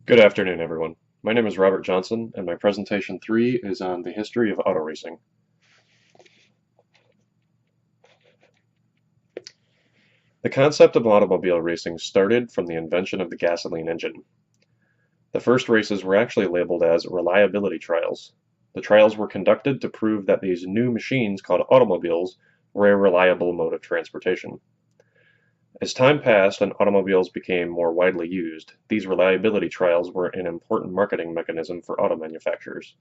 Good afternoon, everyone. My name is Robert Johnson, and my presentation 3 is on the history of auto racing. The concept of automobile racing started from the invention of the gasoline engine. The first races were actually labeled as reliability trials. The trials were conducted to prove that these new machines called automobiles were a reliable mode of transportation. As time passed and automobiles became more widely used, these reliability trials were an important marketing mechanism for auto manufacturers.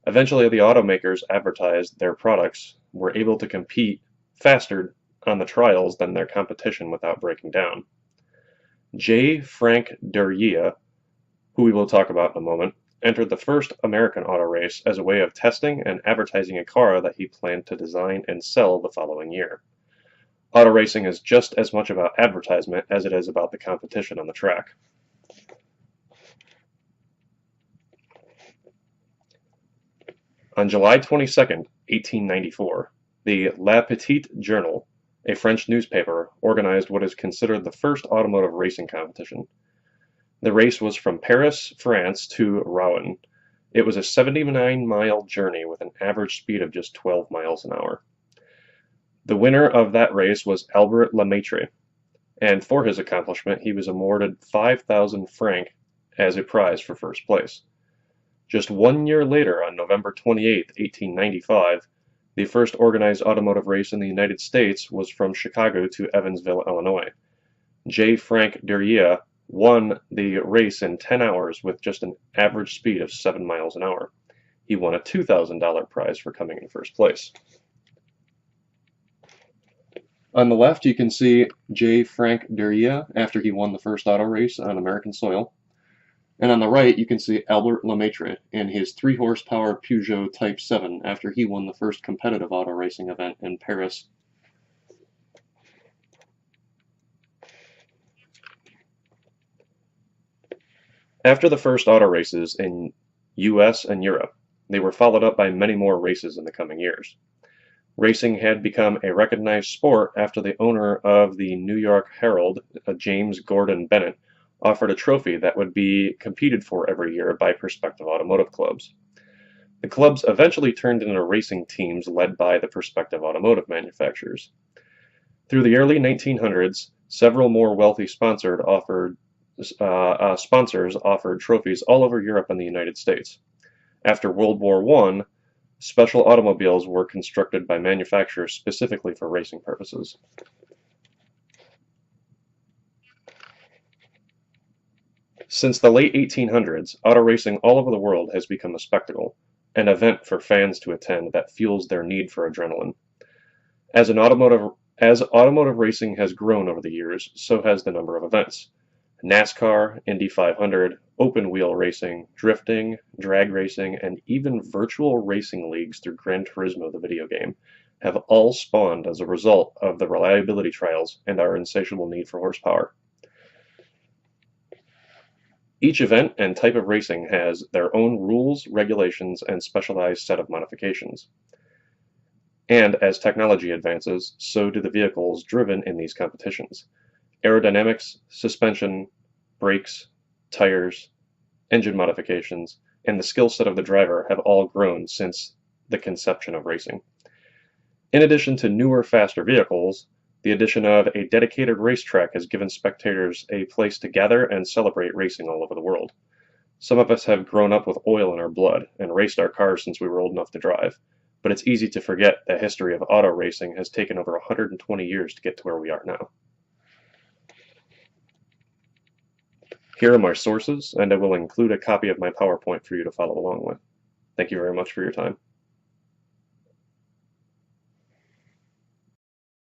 Eventually, the automakers advertised their products were able to compete faster on the trials than their competition without breaking down. J. Frank Derrida, who we will talk about in a moment, entered the first American auto race as a way of testing and advertising a car that he planned to design and sell the following year. Auto racing is just as much about advertisement as it is about the competition on the track. On July 22, 1894, the La Petite Journal, a French newspaper, organized what is considered the first automotive racing competition. The race was from Paris, France to Rouen. It was a 79-mile journey with an average speed of just 12 miles an hour. The winner of that race was Albert Lemaitre, and for his accomplishment he was awarded 5,000 francs as a prize for first place. Just 1 year later, on November 28, 1895, the first organized automotive race in the United States was from Chicago to Evansville, Illinois. J. Frank Derrida won the race in 10 hours with just an average speed of 7 miles an hour. He won a $2,000 prize for coming in first place. On the left, you can see J. Frank Derrida after he won the first auto race on American soil. And on the right, you can see Albert Lemaitre in his 3-horsepower Peugeot Type 7 after he won the first competitive auto racing event in Paris. After the first auto races in US and Europe, they were followed up by many more races in the coming years. Racing had become a recognized sport after the owner of the New York Herald, James Gordon Bennett, offered a trophy that would be competed for every year by prospective automotive clubs. The clubs eventually turned into racing teams led by the prospective automotive manufacturers. Through the early 1900s, several more wealthy sponsors offered trophies all over Europe and the United States. After World War I, special automobiles were constructed by manufacturers specifically for racing purposes. Since the late 1800s, auto racing all over the world has become a spectacle, an event for fans to attend that fuels their need for adrenaline. As automotive racing has grown over the years, so has the number of events. NASCAR, Indy 500, open wheel racing, drifting, drag racing, and even virtual racing leagues through Gran Turismo, the video game, have all spawned as a result of the reliability trials and our insatiable need for horsepower. Each event and type of racing has their own rules, regulations, and specialized set of modifications. And as technology advances, so do the vehicles driven in these competitions. Aerodynamics, suspension, brakes, tires, engine modifications, and the skill set of the driver have all grown since the conception of racing. In addition to newer, faster vehicles, the addition of a dedicated racetrack has given spectators a place to gather and celebrate racing all over the world. Some of us have grown up with oil in our blood and raced our cars since we were old enough to drive, but it's easy to forget the history of auto racing has taken over 120 years to get to where we are now. Here are my sources, and I will include a copy of my PowerPoint for you to follow along with. Thank you very much for your time.